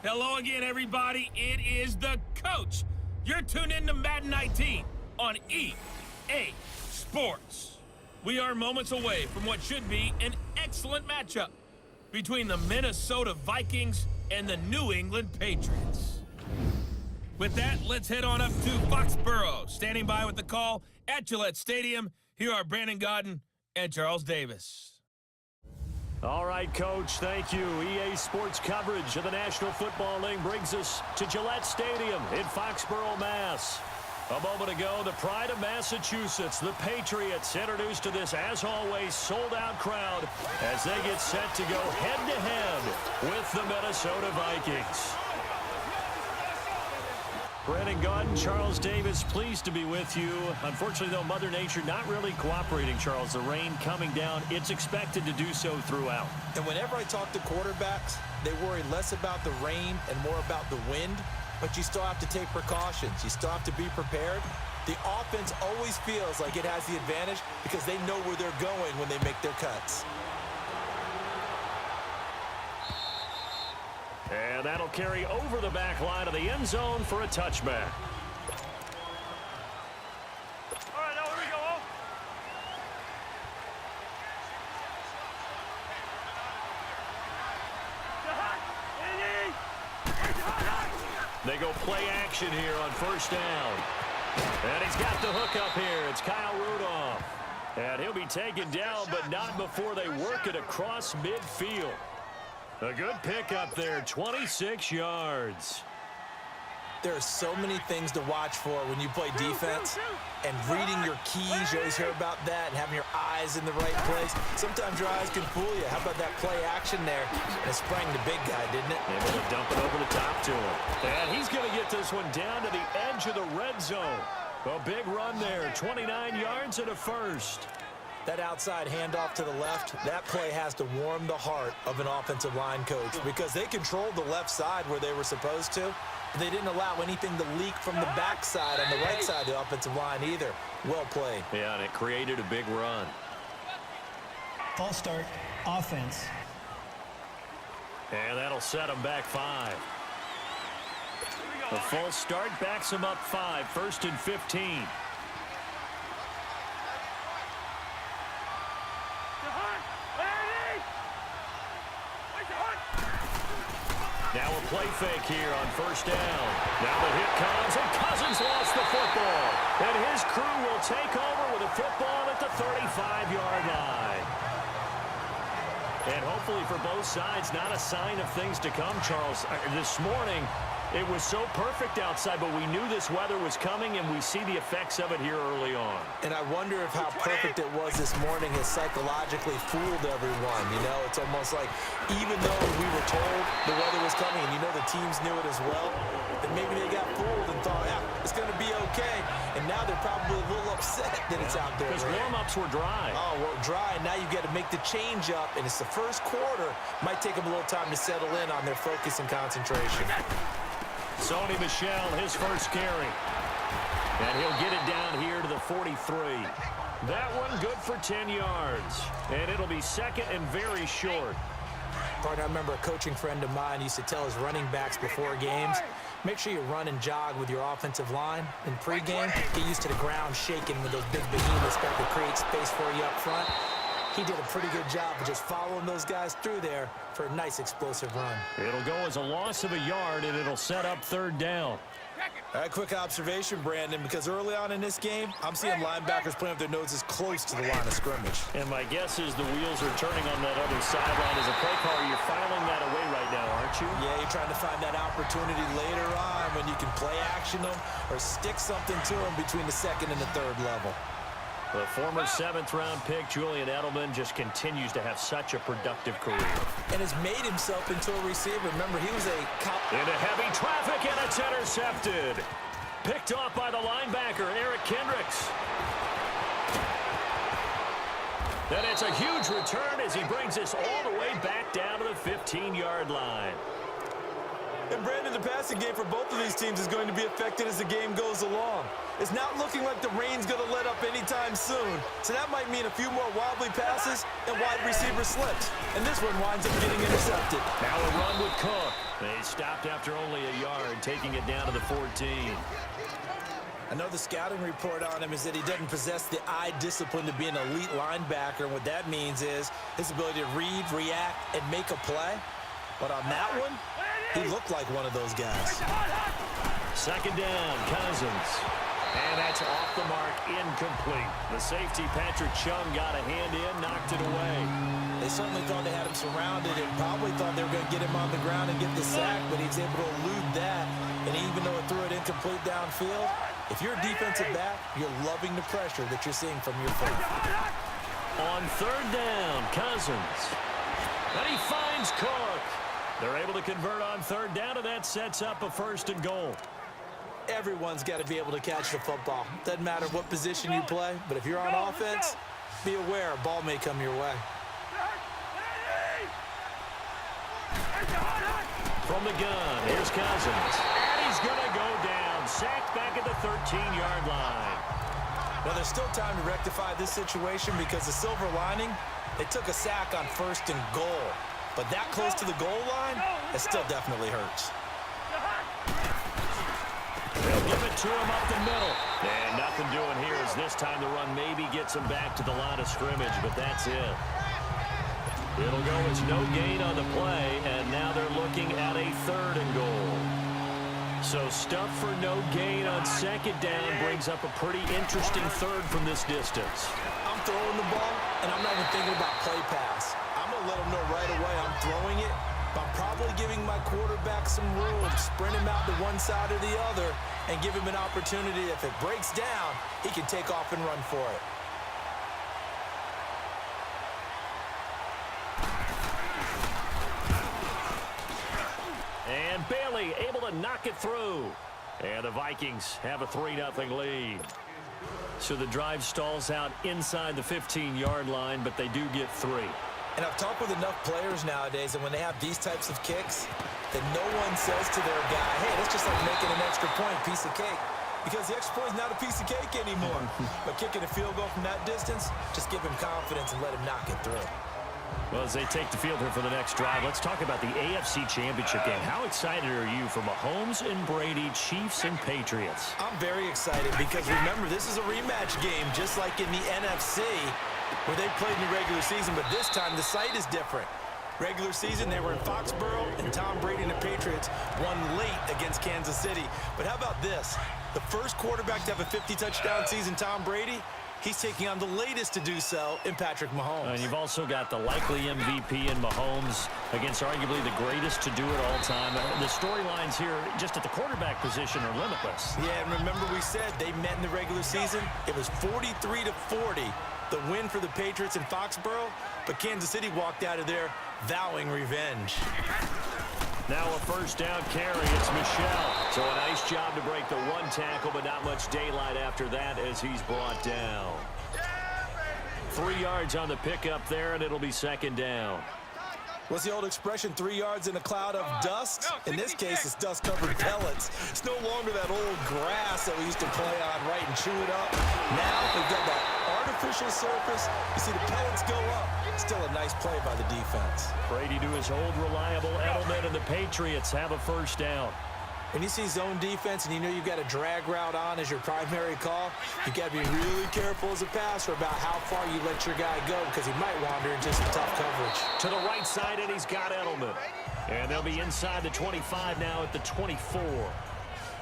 Hello again, everybody. It is the coach. You're tuned in to Madden 19 on EA Sports. We are moments away from what should be an excellent matchup between the Minnesota Vikings and the New England Patriots. With that, let's head on up to Foxborough. Standing by with the call at Gillette Stadium, here are Brandon Godden and Charles Davis. All right, Coach, thank you. EA Sports coverage of the National Football League brings us to Gillette Stadium in Foxborough, Mass. A moment ago, the pride of Massachusetts, the Patriots, introduced to this, as always, sold-out crowd as they get set to go head-to-head with the Minnesota Vikings. Brandon Godden, Charles Davis, pleased to be with you. Unfortunately, though, Mother Nature not really cooperating, Charles. The rain coming down. It's expected to do so throughout. And whenever I talk to quarterbacks, they worry less about the rain and more about the wind. But you still have to take precautions. You still have to be prepared. The offense always feels like it has the advantage because they know where they're going when they make their cuts. And that'll carry over the back line of the end zone for a touchback. All right, now here we go. They go play action here on first down. And he's got the hook up here. It's Kyle Rudolph. And he'll be taken down, but not before they work it across midfield. A good pickup there, 26 yards. There are so many things to watch for when you play defense. And reading your keys, you always hear about that, and having your eyes in the right place. Sometimes your eyes can fool you. How about that play action there? And it sprang the big guy, didn't it? Able to dump it over the top to him. And he's going to get this one down to the edge of the red zone. A big run there, 29 yards and a first. That outside handoff to the left, that play has to warm the heart of an offensive line coach because they controlled the left side where they were supposed to. But they didn't allow anything to leak from the backside on the right side of the offensive line either. Well played. Yeah, and it created a big run. False start, offense. And that'll set them back 5. The false start backs them up 5, 1st and 15. Now a play fake here on first down. Now the hit comes, and Cousins lost the football. And his crew will take over with a football at the 35-yard line. And hopefully for both sides, not a sign of things to come, Charles. This morning, it was so perfect outside, but we knew this weather was coming, and we see the effects of it here early on. And I wonder if how perfect it was this morning has psychologically fooled everyone. You know, it's almost like even though we were told the weather was coming, and you know the teams knew it as well, that maybe they got fooled and thought, yeah, it's going to be okay. And now they're probably a little upset that it's out there. Because warm-ups were dry. Oh, well, dry, and now you've got to make the change up, and it's the first quarter. Might take them a little time to settle in on their focus and concentration. Sony Michel, his first carry. And he'll get it down here to the 43. That one good for 10 yards. And it'll be second and very short. Partner, I remember a coaching friend of mine used to tell his running backs before games, make sure you run and jog with your offensive line. In pregame, get used to the ground shaking when those big behemoths start to create space for you up front. He did a pretty good job of just following those guys through there for a nice explosive run. It'll go as a loss of a yard, and it'll set up third down. All right, quick observation, Brandon, because early on in this game, I'm seeing linebackers playing with their noses close to the line of scrimmage. And my guess is the wheels are turning on that other sideline. As a play caller, you're filing that away right now, aren't you? Yeah, you're trying to find that opportunity later on when you can play action them or stick something to them between the second and the third level. The former 7th-round pick, Julian Edelman, just continues to have such a productive career. And has made himself into a receiver. Remember, he was a cop. Into heavy traffic, and it's intercepted. Picked off by the linebacker, Eric Kendricks. And it's a huge return as he brings this all the way back down to the 15-yard line. And Brandon, the passing game for both of these teams is going to be affected as the game goes along. It's not looking like the rain's going to let up anytime soon. So that might mean a few more wobbly passes and wide receiver slips. And this one winds up getting intercepted. Now a run with Cook. They stopped after only a yard, taking it down to the 14. I know the scouting report on him is that he doesn't possess the eye discipline to be an elite linebacker. And what that means is his ability to read, react, and make a play. But on that one, he looked like one of those guys. Second down, Cousins. And that's off the mark, incomplete. The safety, Patrick Chung, got a hand in, knocked it away. They certainly thought they had him surrounded and probably thought they were going to get him on the ground and get the sack, but he's able to elude that. And even though it threw it incomplete downfield, if you're a defensive back, you're loving the pressure that you're seeing from your front. On third down, Cousins. And he finds Cook. They're able to convert on third down, and that sets up a 1st and goal. Everyone's got to be able to catch the football. Doesn't matter what position you play, but if you're on offense, be aware a ball may come your way. From the gun, here's Cousins. And he's going to go down. Sacked back at the 13-yard line. Well, there's still time to rectify this situation because the silver lining, they took a sack on 1st and goal. But that close to the goal line, it still definitely hurts. They'll give it to him up the middle. And nothing doing here as this time the run maybe gets him back to the line of scrimmage, but that's it. It'll go as no gain on the play, and now they're looking at a 3rd and goal. So stuff for no gain on 2nd down brings up a pretty interesting 3rd from this distance. I'm throwing the ball, and I'm not even thinking about play pass. I'm going to let them know right away I'm throwing it, but I'm probably giving my quarterback some room, sprint him out to one side or the other, and give him an opportunity. If it breaks down, he can take off and run for it. And Bailey able to knock it through. And the Vikings have a 3-0 lead. So the drive stalls out inside the 15-yard line, but they do get 3. And I've talked with enough players nowadays, and when they have these types of kicks, that no one says to their guy, hey, that's just like making an extra point, piece of cake. Because the extra point is not a piece of cake anymore. But kicking a field goal from that distance, just give him confidence and let him knock it through. Well, as they take the field here for the next drive, let's talk about the AFC Championship game. How excited are you for Mahomes and Brady, Chiefs and Patriots? I'm very excited because, remember, this is a rematch game, just like in the NFC, where they played in the regular season, but this time the site is different. Regular season, they were in Foxborough, and Tom Brady and the Patriots won late against Kansas City. But how about this? The first quarterback to have a 50-touchdown season, Tom Brady, he's taking on the latest to do so in Patrick Mahomes. And you've also got the likely MVP in Mahomes against arguably the greatest to do it all time. The storylines here just at the quarterback position are limitless. Yeah, and remember we said they met in the regular season. It was 43-40, the win for the Patriots in Foxborough, but Kansas City walked out of there vowing revenge. Now a 1st down carry, it's Michel. So a nice job to break the 1 tackle, but not much daylight after that as he's brought down. 3 yards on the pickup there, and it'll be 2nd down. What's the old expression, 3 yards in a cloud of dust? In this case, it's dust-covered pellets. It's no longer that old grass that we used to play on, right, and chew it up. Now we've got that artificial surface. You see the pellets go up. Still a nice play by the defense. Brady to his old reliable Edelman, and the Patriots have a 1st down. When you see zone defense and you know you've got a drag route on as your primary call, you've got to be really careful as a passer about how far you let your guy go because he might wander into some tough coverage. To the right side, and he's got Edelman. And they'll be inside the 25 now at the 24.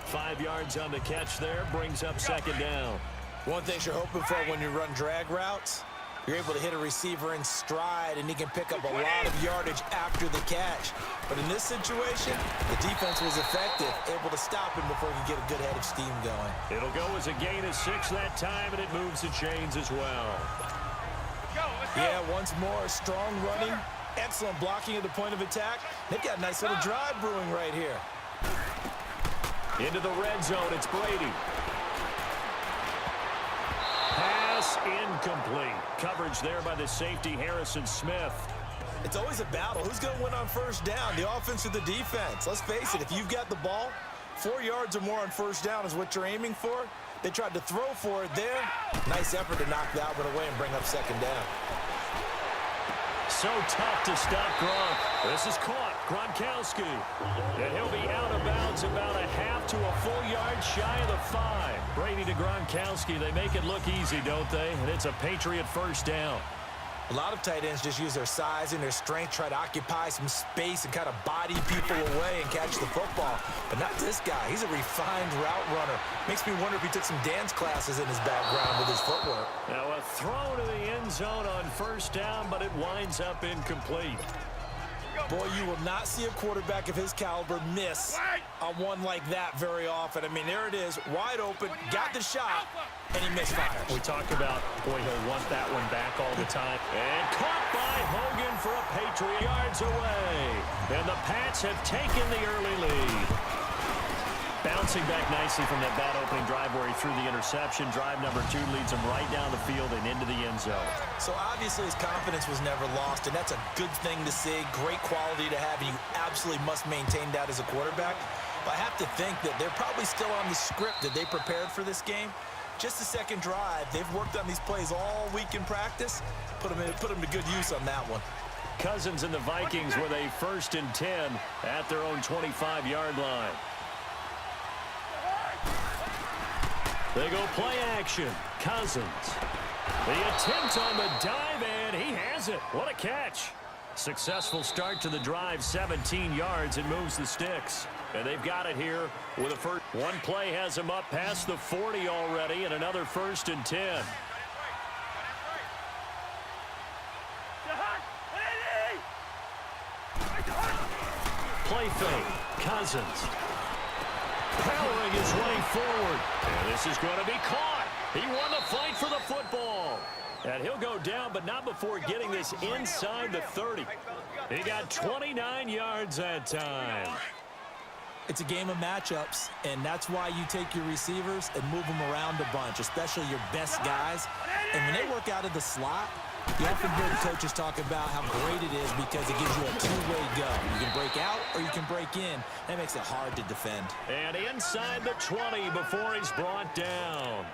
5 yards on the catch there, brings up 2nd down. One thing you're hoping for when you run drag routes, you're able to hit a receiver in stride, and he can pick up a lot of yardage after the catch. But in this situation, the defense was effective, able to stop him before he could get a good head of steam going. It'll go as a gain of 6 that time, and it moves the chains as well. Yeah, once more, strong running, excellent blocking at the point of attack. They've got a nice little drive brewing right here. Into the red zone, it's Brady. Pass incomplete. Coverage there by the safety, Harrison Smith. It's always a battle. Who's going to win on 1st down, the offense or the defense? Let's face it, if you've got the ball, 4 yards or more on 1st down is what you're aiming for. They tried to throw for it there. Nice effort to knock that one away and bring up 2nd down. So tough to stop Gronk. This is caught. Gronkowski. And he'll be out of bounds about a half to a full yard shy of the 5. Brady to Gronkowski. They make it look easy, don't they? And it's a Patriot first down. A lot of tight ends just use their size and their strength, try to occupy some space and kind of body people away and catch the football. But not this guy. He's a refined route runner. Makes me wonder if he took some dance classes in his background with his footwork. Now a throw to the end zone on first down, but it winds up incomplete. Boy, you will not see a quarterback of his caliber miss on one like that very often. I mean, there it is, wide open, got the shot, and he misfires. We talked about, boy, he'll want that one back all the time. And caught by Hogan for a Patriot, yards away. And the Pats have taken the early lead. Bouncing back nicely from that bad opening drive where he threw the interception. Drive number 2 leads him right down the field and into the end zone. So obviously his confidence was never lost, and that's a good thing to see. Great quality to have, and you absolutely must maintain that as a quarterback. But I have to think that they're probably still on the script that they prepared for this game. Just the second drive. They've worked on these plays all week in practice. Put them to good use on that one. Cousins and the Vikings with a 1st and 10 at their own 25-yard line. They go play action. Cousins. The attempt on the dive, and he has it. What a catch. Successful start to the drive, 17 yards, and moves the sticks. And they've got it here with a first. One play has him up past the 40 already, and another 1st and 10. Play fake. Cousins. Powering his way forward. And this is going to be caught. He won the fight for the football. And he'll go down, but not before getting this inside the 30. He got 29 yards that time. It's a game of matchups, and that's why you take your receivers and move them around a bunch, especially your best guys. And when they work out of the slot, you often hear the coaches talk about how great it is because it gives you a two-way go. You can break out or you can break in. That makes it hard to defend. And inside the 20 before he's brought down.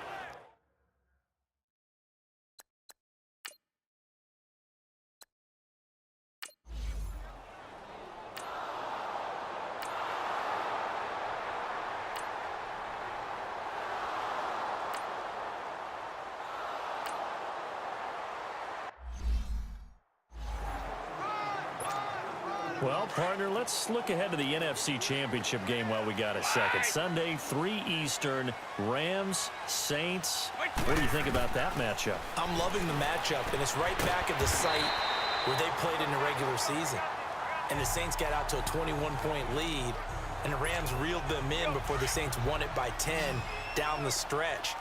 Well, partner, let's look ahead to the NFC Championship game while we got a second. Sunday, 3 Eastern, Rams, Saints. What do you think about that matchup? I'm loving the matchup, and it's right back at the site where they played in the regular season. And the Saints got out to a 21-point lead, and the Rams reeled them in before the Saints won it by 10 down the stretch.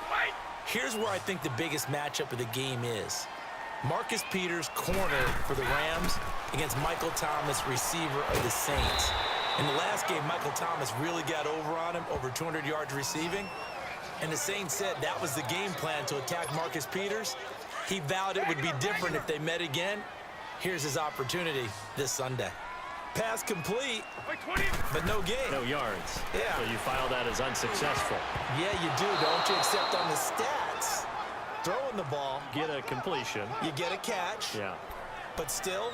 Here's where I think the biggest matchup of the game is. Marcus Peters, corner for the Rams, against Michael Thomas, receiver of the Saints. In the last game, Michael Thomas really got over on him, over 200 yards receiving. And the Saints said that was the game plan to attack Marcus Peters. He vowed it would be different if they met again. Here's his opportunity this Sunday. Pass complete, but no gain. No yards. Yeah. So you file that as unsuccessful. Yeah, you do, don't you? Except on the stats. Throwing the ball. Get a completion. You get a catch. Yeah. But still,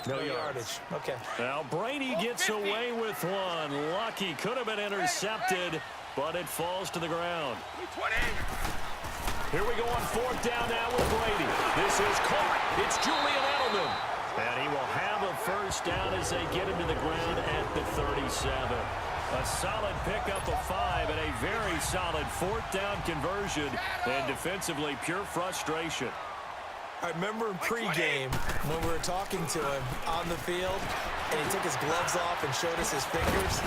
no yardage. Okay. Now Brady gets away with one. Lucky. Could have been intercepted, but it falls to the ground. Here we go on 4th down now with Brady. This is caught. It's Julian Edelman. And he will have a 1st down as they get him to the ground at the 37. A solid pickup of 5 and a very solid 4th down conversion. And defensively, pure frustration. I remember in pregame when we were talking to him on the field, and he took his gloves off and showed us his fingers.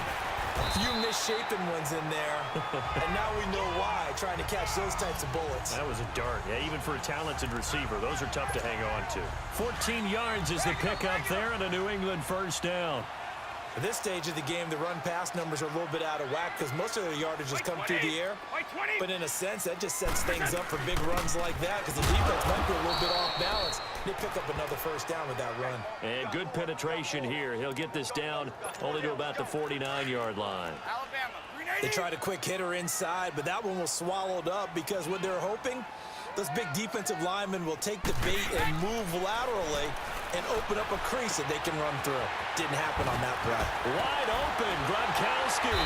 A few misshapen ones in there, and now we know why, trying to catch those types of bullets. That was a dart. Yeah, even for a talented receiver, those are tough to hang on to. 14 yards is the pickup there, and a New England 1st down. At this stage of the game, the run-pass numbers are a little bit out of whack because most of their yardage has come through the air. But in a sense, that just sets things up for big runs like that because the defense might be a little bit off balance. They pick up another 1st down with that run. And good penetration here. He'll get this down only to about the 49-yard line. They tried a quick hitter inside, but that one was swallowed up because what they're hoping, those big defensive linemen will take the bait and move laterally and open up a crease that they can run through. Didn't happen on that play. Wide open, Gronkowski.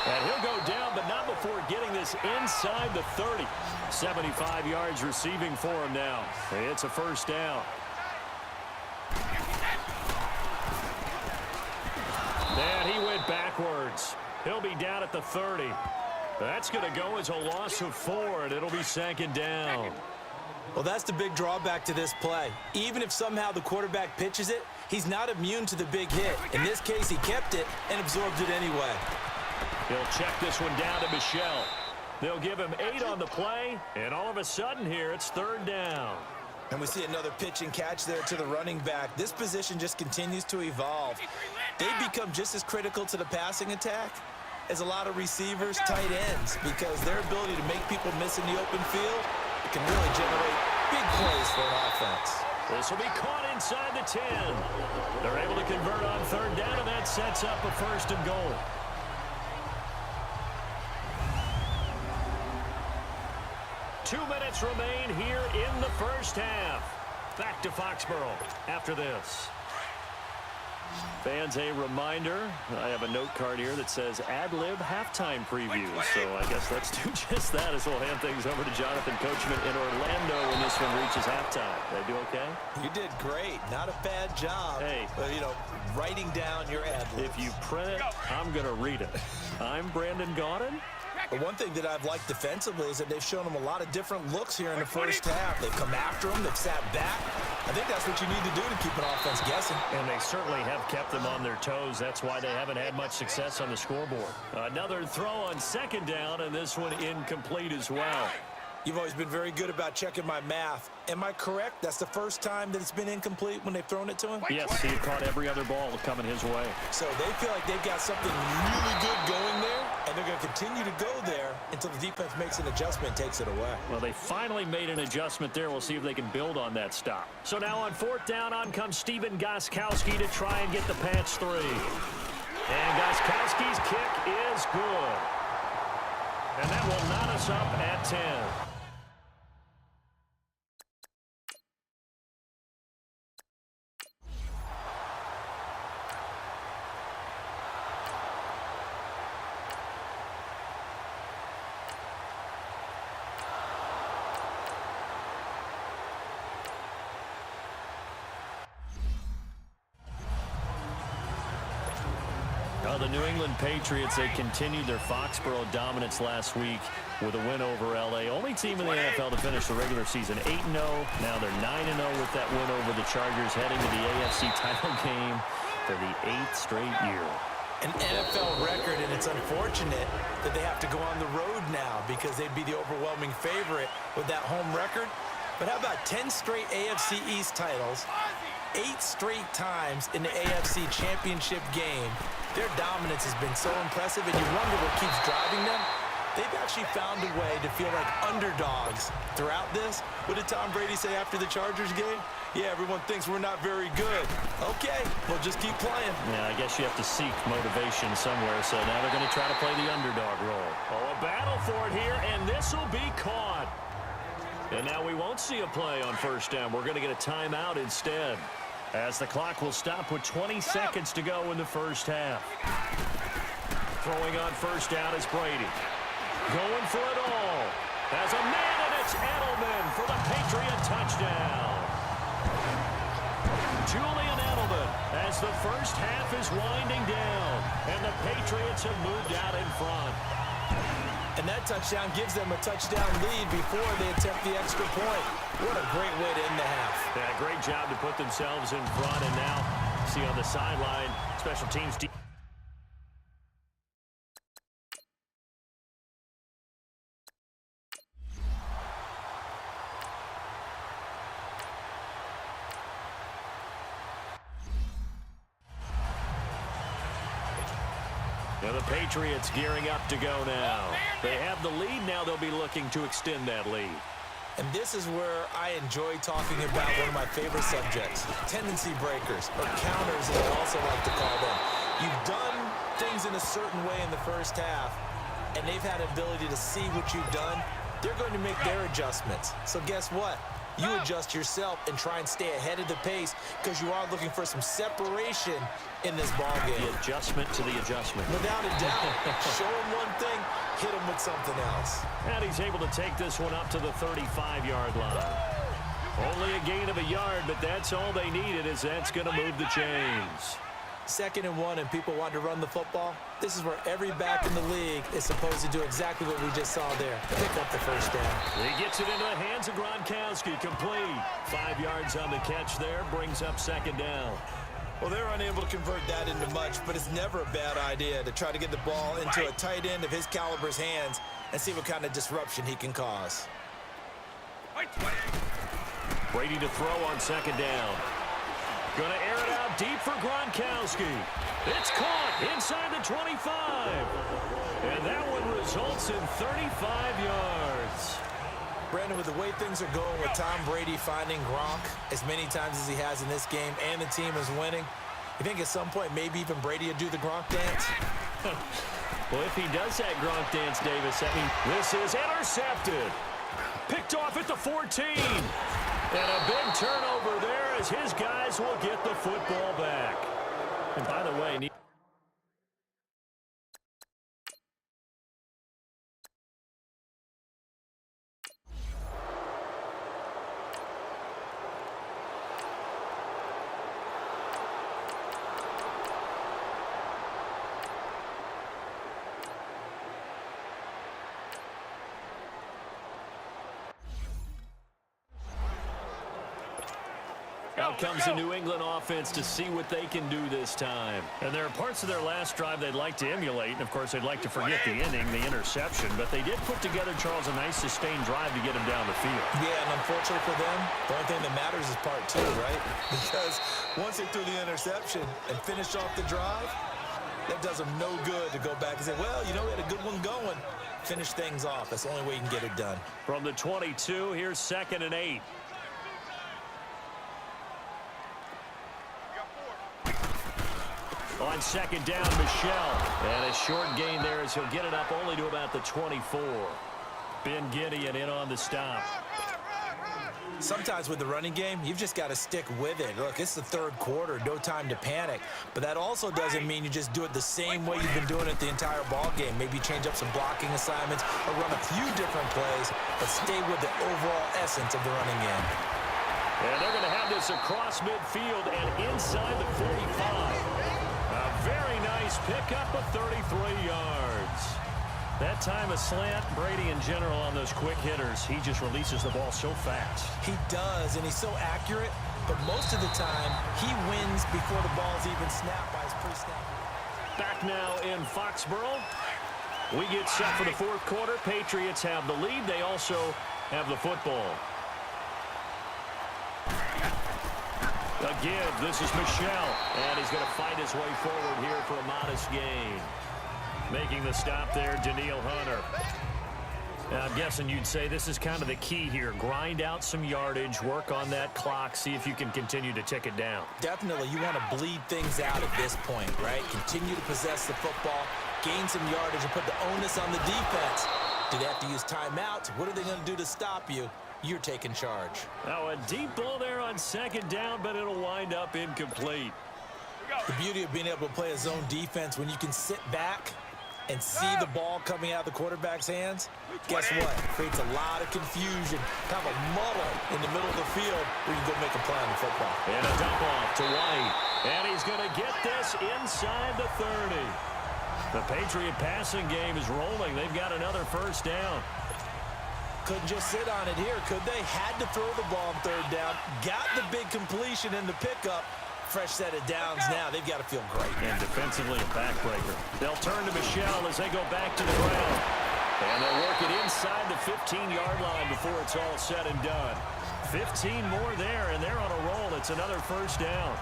And he'll go down, but not before getting this inside the 30. 75 yards receiving for him now. It's a first down. And he went backwards. He'll be down at the 30. That's going to go as a loss of 4, and it'll be second down. Well, that's the big drawback to this play. Even if somehow the quarterback pitches it, he's not immune to the big hit. In this case, he kept it and absorbed it anyway. He'll check this one down to Michelle. They'll give him 8 on the play, and all of a sudden here, it's third down. And we see another pitch and catch there to the running back. This position just continues to evolve. They become just as critical to the passing attack as a lot of receivers, tight ends, because their ability to make people miss in the open field can really generate big plays for an offense. This will be caught inside the 10. They're able to convert on third down, and that sets up a first and goal. Two minutes remain here in the first half. Back to Foxborough after this. Fans, a reminder, I have a note card here that says ad-lib halftime preview. So I guess let's do just that as we'll hand things over to Jonathan Coachman in Orlando when this one reaches halftime. Did I do okay? You did great. Not a bad job. Hey. Writing down your ad-libs. If you print it, I'm going to read it. I'm Brandon Gaudin. But one thing that I've liked defensively is that they've shown them a lot of different looks here in the first half. They've come after them. They've sat back. I think that's what you need to do to keep an offense guessing. And they certainly have kept them on their toes. That's why they haven't had much success on the scoreboard. Another throw on second down, and this one incomplete as well. You've always been very good about checking my math. Am I correct? That's the first time that it's been incomplete when they've thrown it to him? Yes, he caught every other ball coming his way. So they feel like they've got something really good going there, and they're going to continue to go there until the defense makes an adjustment and takes it away. Well, they finally made an adjustment there. We'll see if they can build on that stop. So now on fourth down, on comes Steven Gostkowski to try and get the Pats 3. And Gostkowski's kick is good. And that will knot us up at 10. The New England Patriots, they continued their Foxborough dominance last week with a win over L.A. Only team in the NFL to finish the regular season 8-0. Now they're 9-0 with that win over the Chargers, heading to the AFC title game for the 8th straight year. An NFL record, and it's unfortunate that they have to go on the road now because they'd be the overwhelming favorite with that home record. But how about 10 straight AFC East titles, 8 straight times in the AFC Championship game? Their dominance has been so impressive, and you wonder what keeps driving them. They've actually found a way to feel like underdogs throughout this. What did Tom Brady say after the Chargers game? Yeah, everyone thinks we're not very good. Okay, we'll just keep playing. Yeah, I guess you have to seek motivation somewhere, so now they're going to try to play the underdog role. Oh, a battle for it here, and this will be caught. And now we won't see a play on first down. We're going to get a timeout instead, as the clock will stop with 20 seconds to go in the first half. Throwing on first down is Brady. Going for it all. As a man, and it's Edelman for the Patriot touchdown. Julian Edelman, as the first half is winding down, and the Patriots have moved out in front. And that touchdown gives them a touchdown lead before they attempt the extra point. What a great way to end the half. Yeah, great job to put themselves in front, and now see on the sideline, special teams team. Now the Patriots gearing up to go now. They have the lead. Now they'll be looking to extend that lead. And this is where I enjoy talking about one of my favorite subjects, tendency breakers, or counters as I also like to call them. You've done things in a certain way in the first half, and they've had an ability to see what you've done. They're going to make their adjustments. So guess what? you adjust yourself and try and stay ahead of the pace because you are looking for some separation in this ball game. The adjustment to the adjustment. Without a doubt. Show him one thing, hit him with something else. And he's able to take this one up to the 35-yard line. Only a gain of a yard, but that's all they needed, as that's going to move the chains. 2nd and 1 and people want to run the football. This is where every back in the league is supposed to do exactly what we just saw there. Pick up the first down. He gets it into the hands of Gronkowski. Complete. 5 yards on the catch there. Brings up 2nd down. Well, they're unable to convert that into much, but it's never a bad idea to try to get the ball into a tight end of his caliber's hands and see what kind of disruption he can cause. Brady to throw on 2nd down. Going to air it out deep for Gronkowski. It's caught inside the 25. And that one results in 35 yards. Brandon, with the way things are going with Tom Brady finding Gronk as many times as he has in this game and the team is winning, you think at some point maybe even Brady will do the Gronk dance? Well, if he does that Gronk dance, Davis, I mean, this is intercepted. Picked off at the 14. And a big turnover there as his guys will get the football back. And by the way, out comes the New England offense to see what they can do this time. And there are parts of their last drive they'd like to emulate. And, of course, they'd like to forget the ending, the interception. But they did put together, Charles, a nice sustained drive to get him down the field. Yeah, and unfortunately for them, the only thing that matters is part 2, right? Because once they threw the interception and finished off the drive, that does them no good to go back and say, well, you know, we had a good one going. Finish things off. That's the only way you can get it done. From the 22, here's 2nd and 8. On 2nd down, Michelle. And a short gain there as he'll get it up only to about the 24. Ben Gideon in on the stop. Sometimes with the running game, you've just got to stick with it. Look, it's the 3rd quarter, no time to panic. But that also doesn't mean you just do it the same way you've been doing it the entire ball game. Maybe change up some blocking assignments or run a few different plays, but stay with the overall essence of the running game. And they're going to have this across midfield and inside the 45. A very nice pickup of 33 yards. That time a slant, Brady in general on those quick hitters, he just releases the ball so fast. He does, and he's so accurate, but most of the time he wins before the ball's even snapped by his pre-snap. Back now in Foxborough. We get set for the 4th quarter. Patriots have the lead. They also have the football. Again, this is Michelle, and he's going to fight his way forward here for a modest gain. Making the stop there, Danielle Hunter. Now, I'm guessing you'd say this is kind of the key here. Grind out some yardage, work on that clock, see if you can continue to tick it down. Definitely, you want to bleed things out at this point, right? Continue to possess the football, gain some yardage, and put the onus on the defense. Do they have to use timeouts? What are they going to do to stop you? You're taking charge. Now, a deep ball there on 2nd down, but it'll wind up incomplete. The beauty of being able to play a zone defense when you can sit back and see the ball coming out of the quarterback's hands, guess what? Creates a lot of confusion, kind of a muddle in the middle of the field where you can go make a play on the football. And a dump off to White. And he's going to get this inside the 30. The Patriot passing game is rolling. They've got another 1st down. Couldn't just sit on it here, could they? Had to throw the ball on 3rd down. Got the big completion in the pickup. Fresh set of downs now. They've got to feel great. And defensively a backbreaker. They'll turn to Michelle as they go back to the ground. And they'll work it inside the 15-yard line before it's all said and done. 15 more there, and they're on a roll. It's another 1st down.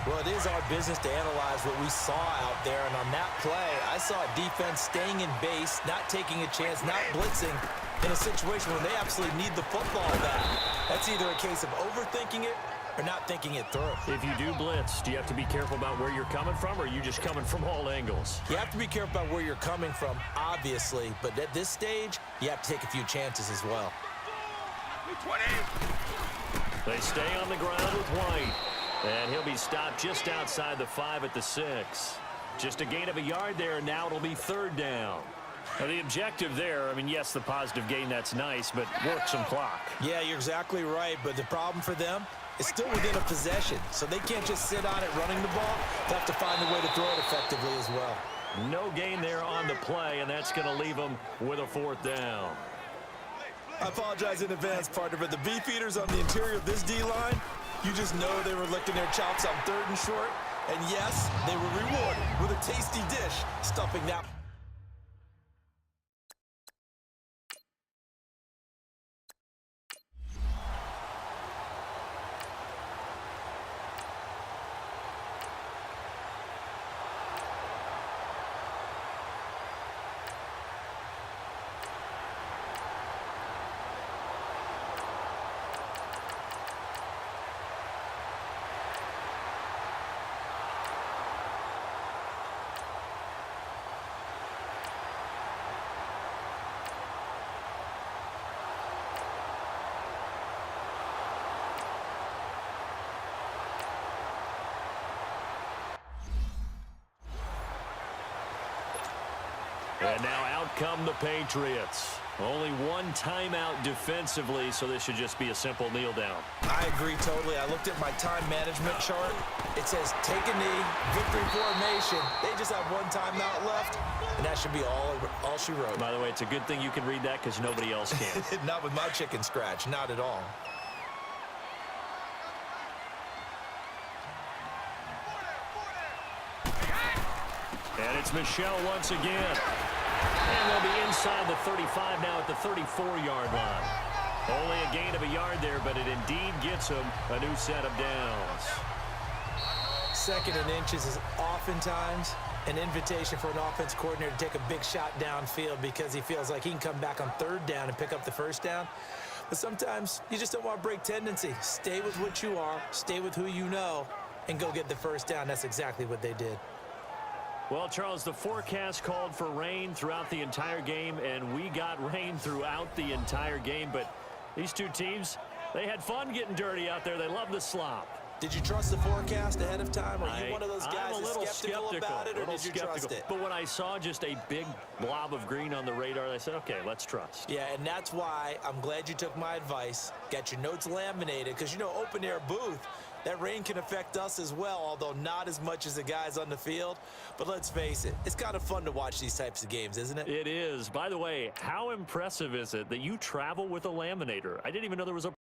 Well, it is our business to analyze what we saw out there. And on that play, I saw a defense staying in base, not taking a chance, not blitzing in a situation where they absolutely need the football back. That's either a case of overthinking it or not thinking it through. If you do blitz, do you have to be careful about where you're coming from, or are you just coming from all angles? You have to be careful about where you're coming from, obviously. But at this stage, you have to take a few chances as well. They stay on the ground with White. And he'll be stopped just outside the 5 at the 6. Just a gain of a yard there, and now it'll be 3rd down. Now the objective there, I mean, yes, the positive gain, that's nice, but work some clock. Yeah, you're exactly right, but the problem for them is still within a possession, so they can't just sit on it running the ball. They have to find a way to throw it effectively as well. No gain there on the play, and that's going to leave them with a 4th down. I apologize in advance, partner, but the beefeaters on the interior of this D-line, you just know they were licking their chops on 3rd and short. And yes, they were rewarded with a tasty dish, stuffing that. And now out come the Patriots. Only one timeout defensively, so this should just be a simple kneel down. I agree totally. I looked at my time management chart. It says take a knee, victory formation. They just have one timeout left, and that should be all she wrote. By the way, it's a good thing you can read that because nobody else can. Not with my chicken scratch, not at all. And it's Michelle once again. And they'll be inside the 35 now at the 34-yard line. Only a gain of a yard there, but it indeed gets them a new set of downs. 2nd and inches is oftentimes an invitation for an offense coordinator to take a big shot downfield because he feels like he can come back on 3rd down and pick up the 1st down. But sometimes you just don't want to break tendency. Stay with what you are, stay with who you know, and go get the 1st down. That's exactly what they did. Well, Charles, the forecast called for rain throughout the entire game, and we got rain throughout the entire game. But these two teams, they had fun getting dirty out there. They love the slop. Did you trust the forecast ahead of time? Are you one of those guys I'm a little skeptical about it, or did you trust it? But when I saw just a big blob of green on the radar, I said, okay, let's trust. Yeah, and that's why I'm glad you took my advice. Got your notes laminated, because, you know, open-air booth, that rain can affect us as well, although not as much as the guys on the field. But let's face it, it's kind of fun to watch these types of games, isn't it? It is. By the way, how impressive is it that you travel with a laminator? I didn't even know there was a